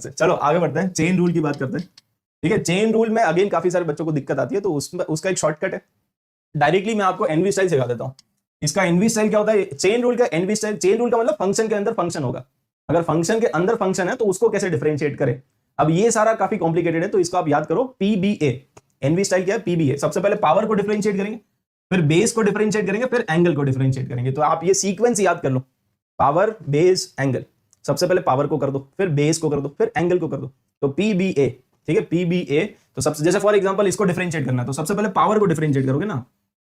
चलो आगे बढ़ते हैं, चेन रूल की बात करते हैं। ठीक है, चेन रूल में अगेन काफी सारे बच्चों को दिक्कत आती है, तो उसमें उसका एक शॉर्टकट है। डायरेक्टली मैं आपको एनवी स्टाइल सिखा देता हूं। इसका एनवी स्टाइल क्या होता है? चेन रूल का एनवी स्टाइल, चेन रूल का मतलब फंक्शन के अंदर फंक्शन होगा। अगर फंक्शन के अंदर फंक्शन है तो उसको कैसे डिफरेंशिएट करें। अब ये सारा काफी कॉम्प्लिकेटेड है, तो इसको आप याद करो, पीबीए। एनवी स्टाइल क्या है? पीबीए। सबसे पहले पावर को डिफरेंशिएट करेंगे, फिर बेस को डिफरेंशिएट करेंगे, फिर एंगल को डिफरेंशिएट करेंगे। तो आप ये सीक्वेंस याद कर लो, पावर, बेस, एंगल। सबसे पहले पावर को कर दो, फिर बेस को कर दो, फिर एंगल को कर दो, तो पीबीए। ठीक है, पीबीए। तो सबसे, जैसे फॉर एग्जांपल इसको डिफरेंशिएट करना है तो सबसे पहले पावर को डिफरेंशिएट करोगे ना।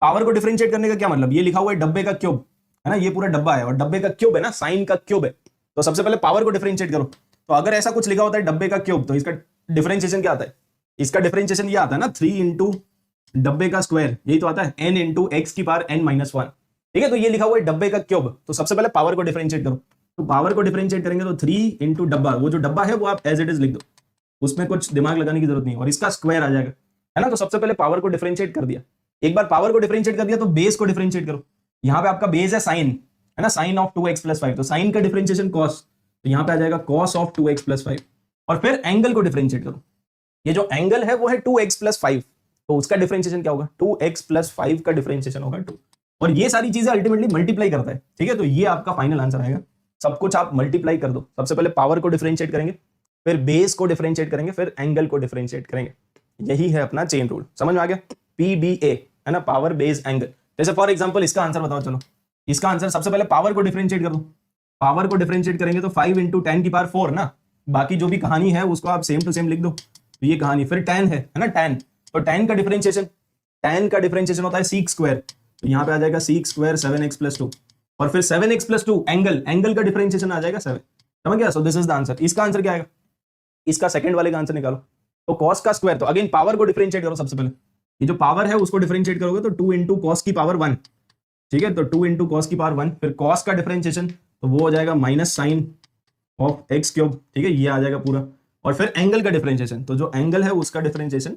पावर को डिफरेंशिएट करने का क्या मतलब? ये लिखा हुआ है डब्बे का क्यूब, है ना, ये पूरा डब्बा है और डब्बे का क्यूब है ना, साइन का क्यूब है। तो सबसे पहले पावर को डिफरेंशिएट करो। तो अगर ऐसा कुछ लिखा होता है डब्बे का क्यूब, तो इसका डिफरेंशिएशन क्या आता है? इसका डिफरेंशिएशन ये आता है ना, 3 इंटू डब्बे का स्क्वायर, यही तो आता है, n इंटू एक्स की पावर n-1। ठीक है, तो ये लिखा हुआ है डब्बे का क्यूब। तो सबसे पहले पावर को डिफरेंशिएट करो। तो पावर को डिफरेंशिएट करेंगे तो 3 इंटू डब्बा, वो जो डब्बा है वो आप एज इट इज लिख दो, उसमें कुछ दिमाग लगाने की जरूरत नहीं, और इसका स्क्वायर आ जाएगा, है ना। तो सबसे पहले पावर को डिफरेंशिएट कर दिया। एक बार पावर को डिफरेंशिएट कर दिया तो बेस को डिफरेंशिएट करो। यहाँ पे आपका बेस है साइन, है ना, साइन ऑफ 2x + 5। तो साइन का डिफरेंशिएशन कॉस, तो यहाँ पे आ जाएगा कॉस ऑफ 2x + 5। और फिर एंगल को डिफरेंशिएट करो। ये जो एंगल है वो है 2x + 5, तो उसका डिफरेंशिएशन क्या होगा? 2x + 5 का डिफरेंशिएशन होगा 2। और ये सारी चीजें अल्टीमेटली मल्टीप्लाई करता है। ठीक है, तो ये आपका फाइनल आंसर आएगा। सब कुछ आप मल्टीप्लाई कर दो। सबसे पहले पावर को डिफरेंशिएट करेंगे, फिर बेस को डिफरेंशिएट करेंगे, फिर एंगल को डिफरेंशिएट करेंगे। यही है अपना चेन रूल। समझ में आ गया? पीबीए, है ना, पावर, बेस, एंगल। जैसे फॉर एग्जांपल इसका आंसर बताओ। चलो इसका आंसर, सबसे पहले पावर को डिफरेंशिएट कर दो। पावर को डिफरेंशिएट करेंगे तो 5 इंटू 10 की पावर 4 ना। बाकी जो भी कहानी है उसको आप सेम टू सेम लिख दो, तो ये कहानी। फिर 10 है ना, 10। तो 10 का डिफरेंशिएशन, 10 का डिफरेंशिएशन होता है सीक स्क्वायर, तो यहाँ पे आ जाएगा सीक स्क्वायर 7x + 2। और फिर 7x + 2 एंगल, एंगल का डिफरेंशिएशन आ जाएगा 7। समझ गया? So this is the answer. इसका आंसर क्या आएगा? इसका सेकंड वाले का आंसर निकालो। तो कॉस का स्क्वायर, तो अगेन पावर को डिफरेंशिएट करो। सबसे पहले ये जो पावर है उसको डिफरेंशिएट करोगे तो 2 इंटू कॉस की पावर 1। ठीक है, तो 2 इंटू कॉस की पावर 1। फिर कॉस का डिफरेंशिएशन, तो वो हो जाएगा माइनस साइन ऑफ x³। ठीक है, ये आ जाएगा पूरा। और फिर एंगल का डिफरेंशिएशन, तो जो एंगल है उसका डिफरेंशिएशन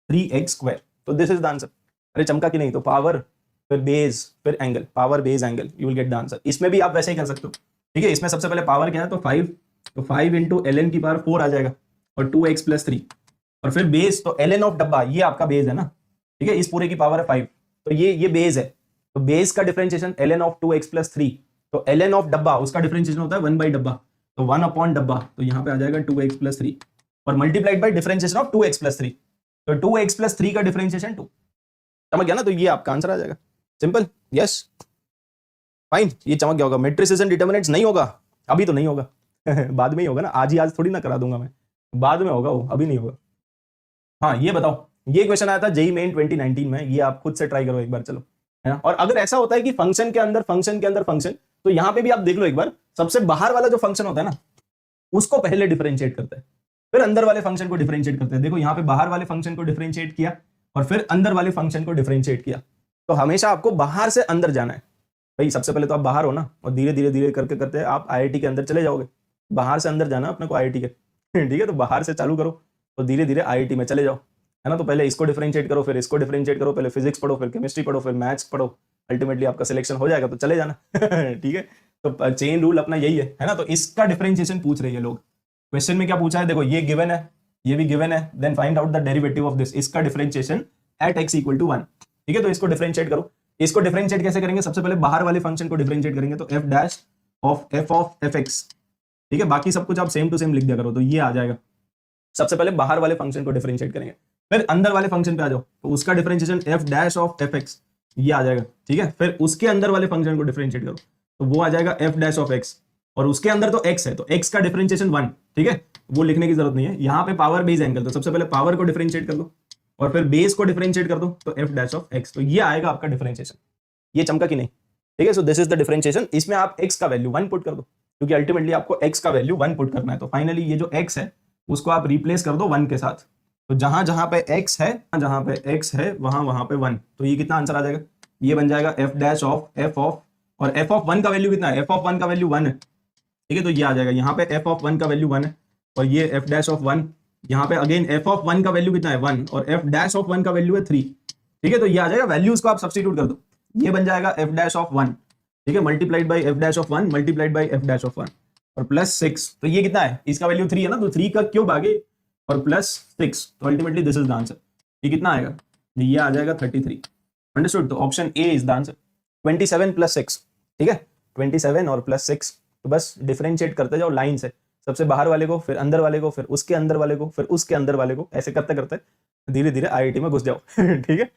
3x²। तो दिस इज द आंसर। अरे चमका कि नहीं? तो पावर, फिर बेस, फिर angle, power, base, angle, you will get the answer. इसमें भी आप वैसे ही कर सकते हो। ठीक है, इसमें सबसे पहले पावर क्या है? तो 5, तो 5 इंटू ln की पावर 4 आ जाएगा, और 2x + 3। और फिर बेस, तो ln ऑफ डब्बा, ये आपका बेस है ना। ठीक है, इस पूरे की पावर है 5, तो ये बेस है। तो बेस का डिफरेंशिएशन ln ऑफ 2x + 3। तो ln ऑफ डब्बा, उसका डिफरेंशिएशन होता है 1 डब्बा, तो 1 अपॉन डब्बा, तो यहाँ पे आ जाएगा 2x + 3, और multiplied by differentiation of 2x + 3। तो 2x + 3 का डिफरेंशिएशन 2। समझ गया ना? तो ये आपका आंसर आ जाएगा। Simple, yes, fine. ये चमक गया होगा। मेट्रिसेस एंड डिटर्मिनेंट्स नहीं होगा, अभी तो नहीं होगा बाद में ही होगा ना। आज ही आज थोड़ी ना करा दूंगा मैं, बाद में होगा वो, अभी नहीं होगा। हाँ, ये बताओ, ये क्वेश्चन आया था जेईई मेन 2019 में, ये आप खुद से ट्राई करो एक बार, चलो, है ना। और अगर ऐसा होता है कि फंक्शन के अंदर फंक्शन के अंदर फंक्शन, तो यहां पे भी आप देख लो एक बार, सबसे बाहर वाला जो फंक्शन होता है ना उसको पहले डिफरेंशिएट करते हैं, फिर अंदर वाले फंक्शन को डिफरेंशिएट करते हैं। देखो यहाँ पे बाहर वाले फंक्शन को डिफरेंशिएट किया और फिर अंदर वाले फंक्शन को डिफरेंशिएट किया। तो हमेशा आपको बाहर से अंदर जाना है भाई। सबसे पहले तो आप बाहर हो ना, और धीरे धीरे धीरे करके करते आप आईआईटी के अंदर चले जाओगे। बाहर से अंदर जाना अपने को आईआईटी के ठीक है, तो बाहर से चालू करो और धीरे धीरे आईआईटी में चले जाओ, है ना। तो पहले इसको डिफरेंशिएट करो, फिर इसको डिफरेंशिएट करो, पहले फिजिक्स पढ़ो, फिर केमिस्ट्री पढ़ो, फिर मैथ्स पढ़ो, अल्टीमेटली आपका सिलेक्शन हो जाएगा, तो चले जाना ठीक है। तो चेन रूल अपना यही है ना। तो इसका डिफरेंशिएशन पूछ रही है लोग। क्वेश्चन में क्या पूछा है? देखो ये गिवन है, ये भी गिवन है, then find out the derivative of this. इसका डिफरेंशिएशन एट x = 1। ठीक है, तो इसको डिफरेंशिएट करो। इसको डिफरेंशिएट कैसे करेंगे? सबसे पहले बाहर वाले फंक्शन को डिफरेंशिएट करेंगे, तो f' of fx। ठीक है, बाकी सब कुछ आप सेम टू सेम लिख दिया करो, तो ये आ जाएगा। सबसे पहले बाहर वाले फंक्शन को डिफरेंशिएट करेंगे, फिर अंदर वाले फंक्शन पे आ जाओ, तो उसका डिफरेंशिएशन f' of fx, ये आ जाएगा। ठीक है, फिर उसके अंदर वाले फंक्शन को डिफरेंशिएट करो, तो वो आ जाएगा f' of x, और उसके अंदर तो x है, तो x का डिफरेंशिएशन 1। ठीक है, वो लिखने की जरूरत नहीं है। यहाँ पे पावर, बेस, एंगल, तो सबसे पहले पावर को डिफरेंशिएट कर दो और फिर बेस को डिफरेंशिएट कर दो, तो f' of x, तो ये आएगा आपका डिफरेंशिएशन। ये चमका कि नहीं? ठीक है, so this is the differentiation. इसमें आप x का वैल्यू 1 पुट कर दो, क्योंकि अल्टीमेटली आपको x का वैल्यू 1 पुट करना है। तो फाइनली ये जो x है उसको आप रिप्लेस कर दो 1 के साथ। तो जहां जहां पे x है, जहां पे x है वहां वहां पे 1, तो ये कितना आंसर आ जाएगा? ये बन जाएगा f' of f of, और f of 1 का वैल्यू कितना है? f of 1 का वैल्यू 1 है। ठीक है, तो ये आ जाएगा। यहाँ पे f of 1 का वैल्यू 1 है, और ये f' of 1, यहाँ पे अगेन f of 1 का वैल्यू कितना है? 1, और f' of 1 का वैल्यू है 3। ठीक है, तो ये आ जाएगा। वैल्यूज को आप सब्स्टिट्यूट कर दो, ये बन जाएगा f' of 1। ठीक है, multiplied by f' of 1 multiplied by f' of 1। और +6, तो ये कितना है, इसका वैल्यू 3 है ना, तो 3 का क्यूब आगे और +6, तो ultimately this is the answer. ये कितना आएगा, ये आ जाएगा 33। अंडरस्टूड, तो option A is the answer, 27 + 6। ठीक है, 27 और +6, तो बस डिफरेंशिएट करते जाओ लाइन से, सबसे बाहर वाले को, फिर अंदर वाले को, फिर उसके अंदर वाले को, फिर उसके अंदर वाले को, ऐसे करते करते धीरे धीरे आईआईटी में घुस जाओ। ठीक है।